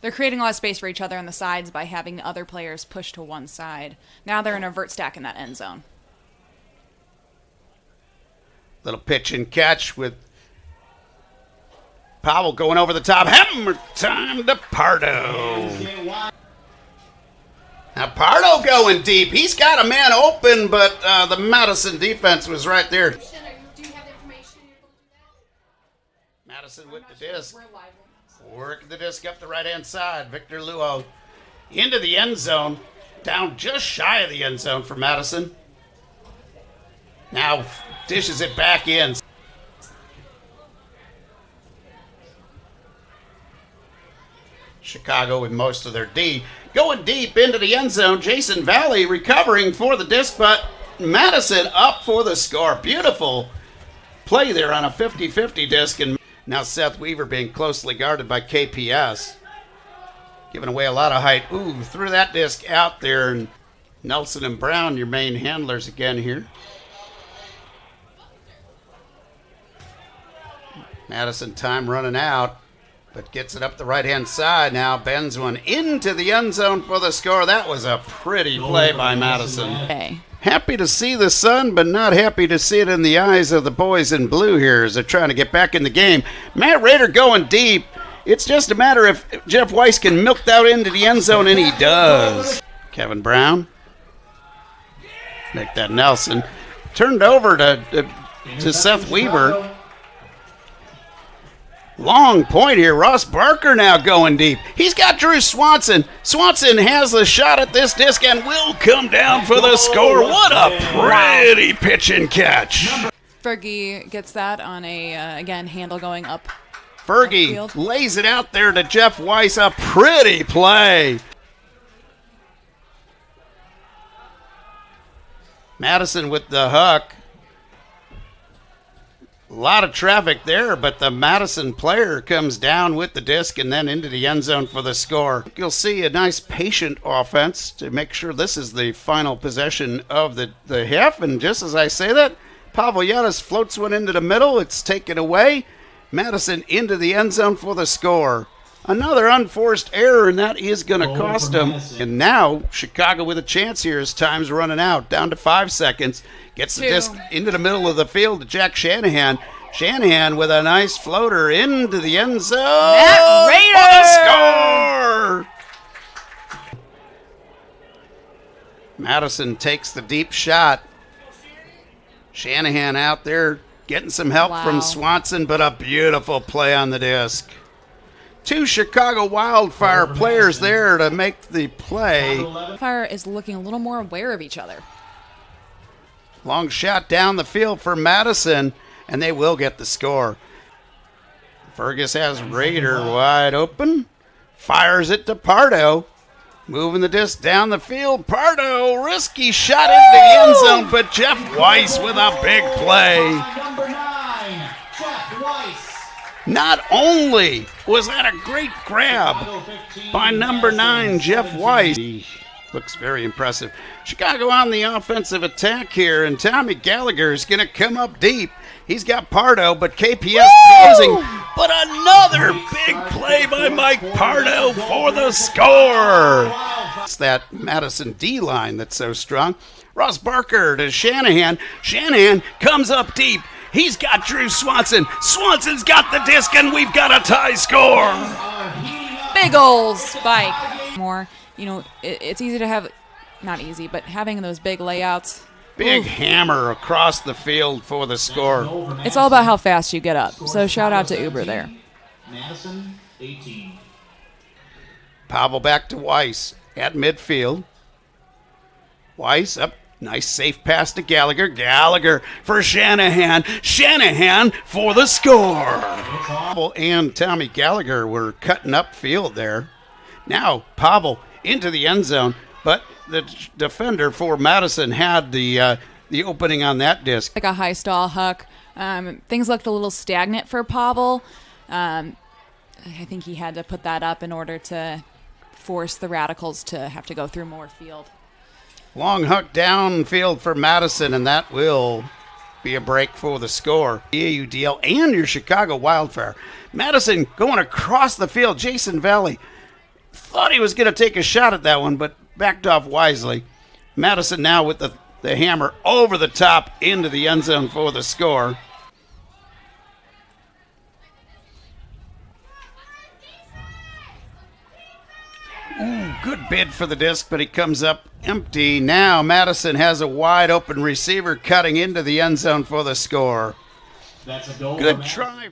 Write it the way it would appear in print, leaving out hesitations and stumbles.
They're creating a lot of space for each other on the sides by having the other players push to one side. Now they're in a vert stack in that end zone. Little pitch and catch with Powell going over the top. Hammer time to Pardo. Now Pardo going deep. He's got a man open, but the Madison defense was right there. Madison with the disc. Working the disc up the right-hand side. Victor Luo into the end zone. Down just shy of the end zone for Madison. Now dishes it back in. Chicago with most of their D. Going deep into the end zone. Jason Valley recovering for the disc, but Madison up for the score. Beautiful play there on a 50-50 disc. And now Seth Weaver being closely guarded by KPS. Giving away a lot of height. Ooh, threw that disc out there. And Nelson and Brown, your main handlers again here. Madison time running out, but gets it up the right-hand side. Now bends one into the end zone for the score. That was a pretty play by Madison. Okay. Happy to see the sun, but not happy to see it in the eyes of the boys in blue here as they're trying to get back in the game. Matt Rader going deep. It's just a matter if Jeff Weiss can milk that into the end zone, and he does. Kevin Brown. Make that Nelson. Turned over to Seth Weaver. Long point here. Ross Barker now going deep. He's got Drew Swanson. Swanson has a shot at this disc and will come down for the score. What a pretty pitch and catch. Fergie gets that on a, again, handle going up. Fergie lays it out there to Jeff Weiss. A pretty play. Madison with the hook. A lot of traffic there, but the Madison player comes down with the disc and then into the end zone for the score. You'll see a nice patient offense to make sure this is the final possession of the half. And just as I say that, Pavlianis floats one into the middle. It's taken away. Madison into the end zone for the score. Another unforced error, and that is going to cost them. And now Chicago with a chance here as time's running out. Down to 5 seconds. Gets the disc into the middle of the field to Jack Shanahan. Shanahan with a nice floater into the end zone. Matt Rader! For the score! Madison takes the deep shot. Shanahan out there getting some help from Swanson, but a beautiful play on the disc. Two Chicago Wildfire players there to make the play. Fire is looking a little more aware of each other. Long shot down the field for Madison, and they will get the score. Fergus has Rader wide open. Fires it to Pardo. Moving the disc down the field. Pardo, risky shot into the end zone, but Jeff Weiss with a big play. Number 9, Jeff Weiss. Not only was that a great grab by number 9, Jeff Weiss. He looks very impressive. Chicago on the offensive attack here, and Tommy Gallagher is going to come up deep. He's got Pardo, but KPS posing. But another big play by Mike Pardo for the score. It's that Madison D-line that's so strong. Ross Barker to Shanahan. Shanahan comes up deep. He's got Drew Swanson. Swanson's got the disc, and we've got a tie score. Big ol' spike. More, it's easy to have, not easy, but having those big layouts. Big hammer across the field for the score. It's all about how fast you get up. So shout out to Uber there. Madison, 18. Pavel back to Weiss at midfield. Weiss up. Nice safe pass to Gallagher. Gallagher for Shanahan. Shanahan for the score. Pavel and Tommy Gallagher were cutting upfield there. Now Pavel into the end zone, but the defender for Madison had the opening on that disc. Like a high stall huck. Things looked a little stagnant for Pavel. I think he had to put that up in order to force the Radicals to have to go through more field. Long huck downfield for Madison, and that will be a break for the score. AUDL and your Chicago Wildfire. Madison going across the field. Jason Valley thought he was going to take a shot at that one, but backed off wisely. Madison now with the hammer over the top into the end zone for the score. Ooh, good bid for the disc, but he comes up empty. Now Madison has a wide open receiver cutting into the end zone for the score. That's a goal. Good try.